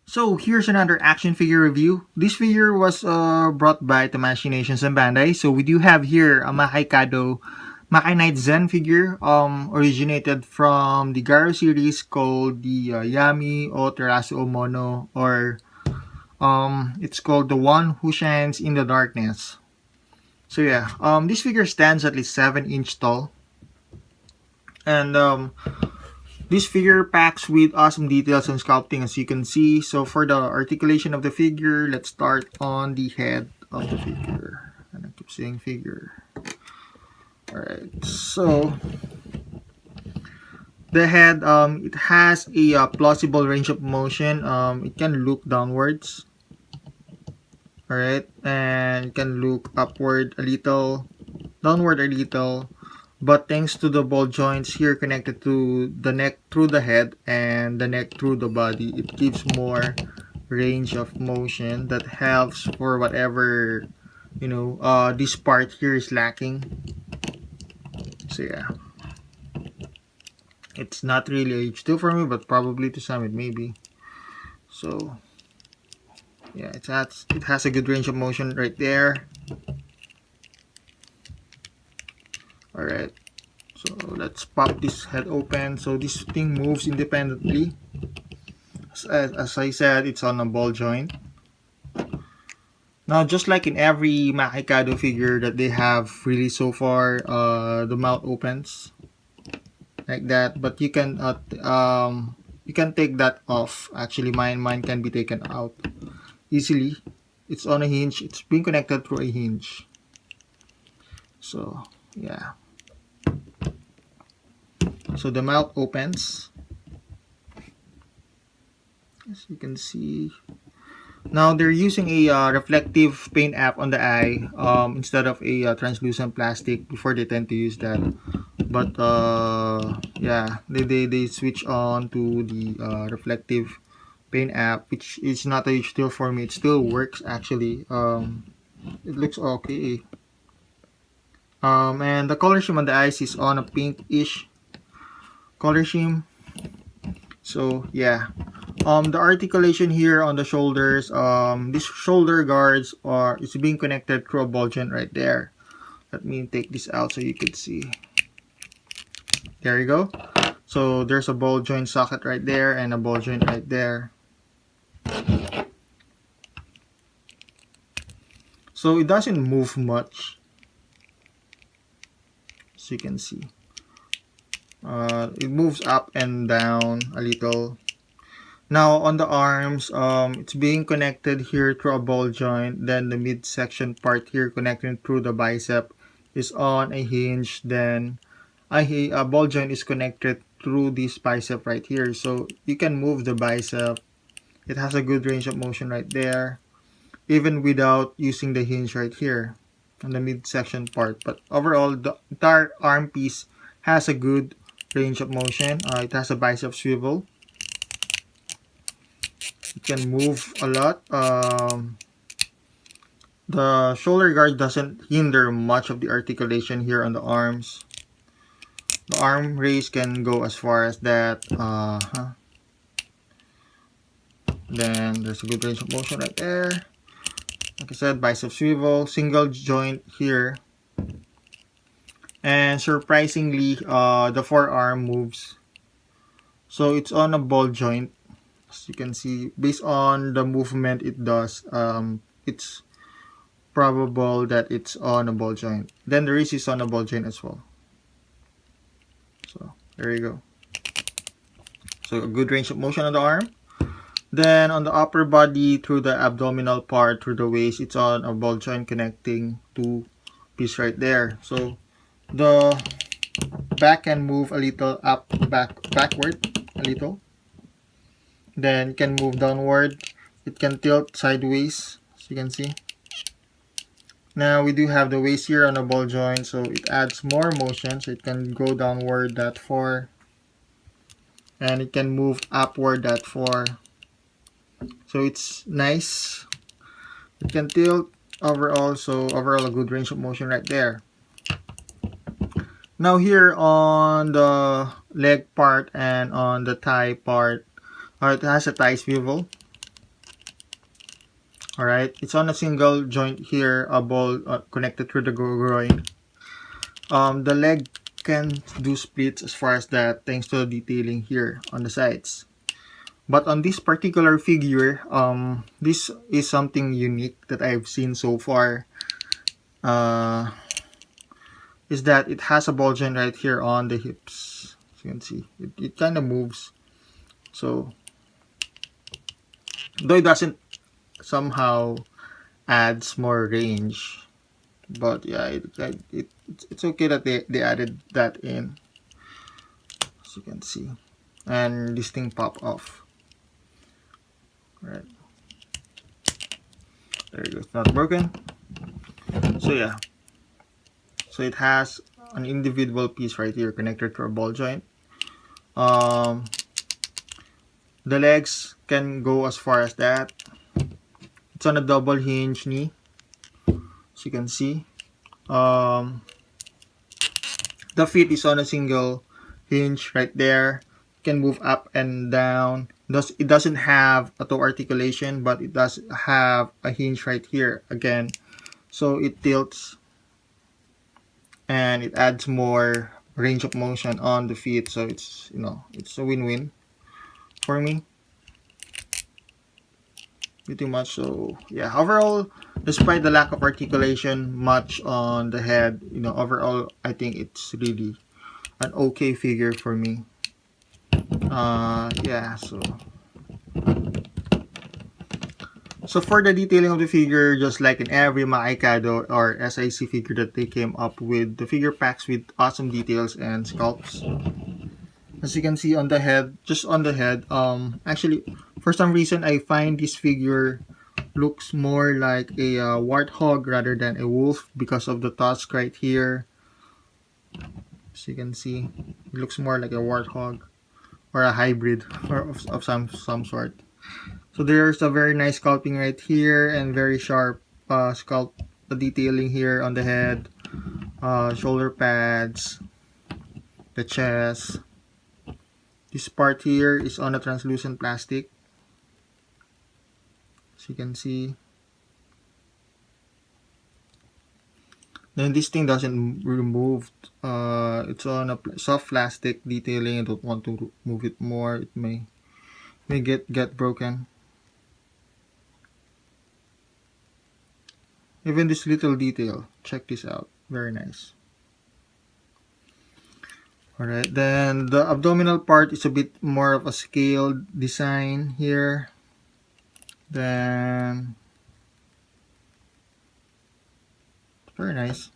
So here's another action figure review. This figure was brought by Tamashii Nations and Bandai. So we do have here a Makai Kado Zen figure, originated from the Garo series called the Yami o Terasu o Mono, or it's called the One Who Shines in the Darkness. So yeah, this figure stands at least 7-inch tall, and this figure packs with awesome details and sculpting, as you can see. So for the articulation of the figure, let's start on the head of the figure. And I keep saying figure. Alright, so the head, it has a plausible range of motion. It can look downwards. Alright, and it can look upward a little, downward a little. But thanks to the ball joints here connected to the neck through the head and the neck through the body, it gives more range of motion that helps for whatever, this part here is lacking. So yeah, it's not really H2 for me, but probably to some it may be. So yeah, it has a good range of motion right there. Alright, so let's pop this head open. So this thing moves independently. As I said, it's on a ball joint. Now, just like in every Makai Kado figure that they have released so far, the mouth opens like that. But you can take that off. Actually, mine can be taken out easily. It's on a hinge. It's being connected through a hinge. So yeah. So the mouth opens, as you can see. Now they're using a reflective paint app on the eye instead of a translucent plastic. Before they tend to use that, but yeah, they switch on to the reflective paint app, which is not a huge deal for me. It still works actually. It looks okay. And the color scheme on the eyes is on a pinkish color scheme. So yeah, the articulation here on the shoulders, these shoulder guards it's being connected through a ball joint right there. Let me take this out so you can see. There you go. So there's a ball joint socket right there and a ball joint right there. So it doesn't move much, as you can see. It moves up and down a little. Now on the arms, it's being connected here through a ball joint. Then the midsection part here connecting through the bicep is on a hinge. Then a ball joint is connected through this bicep right here. So you can move the bicep. It has a good range of motion right there, even without using the hinge right here on the midsection part. But overall, the entire arm piece has a good range of motion. It has a bicep swivel. It can move a lot. The shoulder guard doesn't hinder much of the articulation here on the arms. The arm raise can go as far as that. Then there's a good range of motion right there. Like I said, bicep swivel, single joint here. And surprisingly, the forearm moves. So it's on a ball joint. As you can see, based on the movement it does, it's probable that it's on a ball joint. Then the wrist is on a ball joint as well. So there you go. So a good range of motion on the arm. Then on the upper body, through the abdominal part, through the waist, it's on a ball joint connecting two piece right there. So the back can move a little backward a little. Then it can move downward. It can tilt sideways, as you can see. Now we do have the waist here on a ball joint, so it adds more motion. So it can go downward that far, and it can move upward that far. So it's nice. It can tilt overall, so overall a good range of motion right there. Now here on the leg part and on the thigh part, it has a thigh swivel. All right, it's on a single joint here, a ball connected to the groin. The leg can do splits as far as that, thanks to the detailing here on the sides. But on this particular figure, this is something unique that I've seen so far. Is that it has a ball joint right here on the hips. As you can see, it kind of moves. So, though it doesn't somehow adds more range, but yeah, it's okay that they added that in, as you can see. And this thing pop off. Right. There you go. It's not broken. So yeah. So it has an individual piece right here connected to a ball joint. The legs can go as far as that. It's on a double hinge knee, as you can see. The feet is on a single hinge right there. It can move up and down. It doesn't have a toe articulation, but it does have a hinge right here again. So it tilts and it adds more range of motion on the feet. So it's, it's a win-win for me. Pretty much. So yeah, overall, despite the lack of articulation much on the head, overall I think it's really an okay figure for me. Yeah, so for the detailing of the figure, just like in every Makai Kado or SIC figure that they came up with, the figure packs with awesome details and sculpts. As you can see on the head, just on the head, actually, for some reason, I find this figure looks more like a warthog rather than a wolf because of the tusk right here. As you can see, it looks more like a warthog or a hybrid or of some sort. So there's a very nice sculpting right here and very sharp sculpt detailing here on the head, shoulder pads, the chest. This part here is on a translucent plastic, as you can see. Then this thing doesn't remove. It's on a soft plastic detailing. I don't want to move it more. It may get broken. Even this little detail, check this out, very nice. Alright, then the abdominal part is a bit more of a scaled design here. Then, very nice.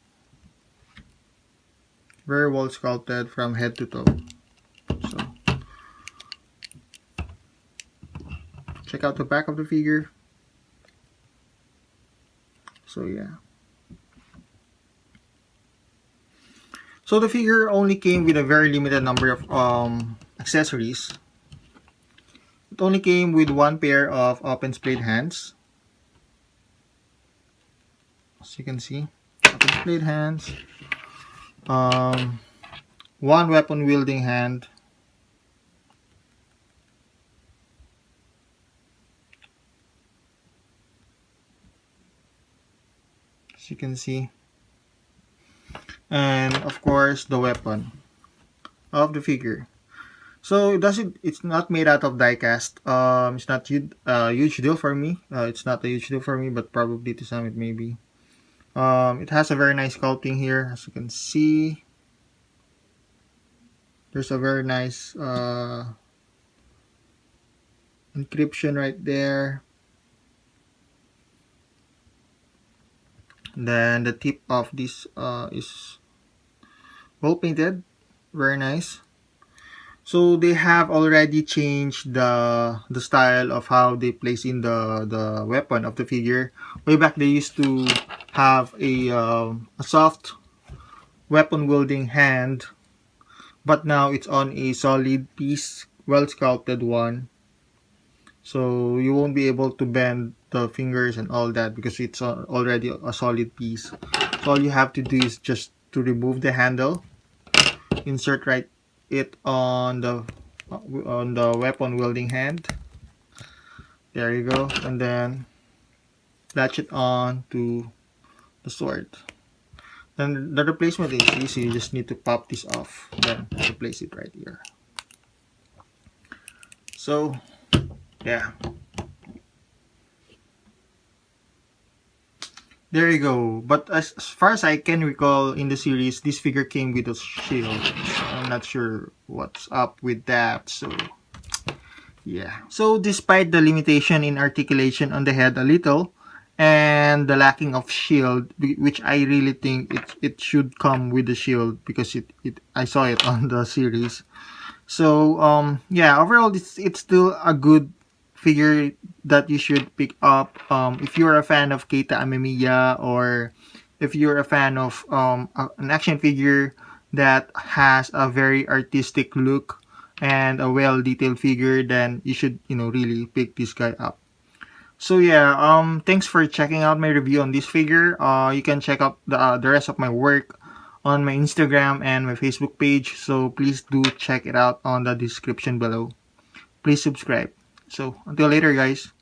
Very well sculpted from head to toe. So, check out the back of the figure. So yeah. So the figure only came with a very limited number of accessories. It only came with one pair of open splayed hands. As you can see, open splayed hands. One weapon wielding hand. As you can see. And of course the weapon of the figure. So it's not made out of die cast. It's not a huge deal for me. It's not a huge deal for me, but probably to some it may be. It has a very nice sculpting here, as you can see. There's a very nice encryption right there. Then the tip of this is well painted, very nice. So they have already changed the style of how they place in the weapon of the figure. Way back they used to have a soft weapon wielding hand, but now it's on a solid piece, well sculpted one. So you won't be able to bend the fingers and all that because it's already a solid piece. So all you have to do is just to remove the handle, insert it on the weapon wielding hand. There you go, and then latch it on to the sword. Then the replacement is easy. You just need to pop this off, then replace it right here. So yeah, there you go. But as far as I can recall in the series, this figure came with a shield. So I'm not sure what's up with that. So yeah. So despite the limitation in articulation on the head a little, and the lacking of shield, which I really think it should come with the shield because it I saw it on the series. So yeah, overall it's still a good figure that you should pick up if you're a fan of Keita Amemiya, or if you're a fan of an action figure that has a very artistic look and a well detailed figure, then you should really pick this guy up. So yeah, thanks for checking out my review on this figure. You can check out the rest of my work on my Instagram and my Facebook page. So please do check it out on the description below. Please subscribe. So until later, guys.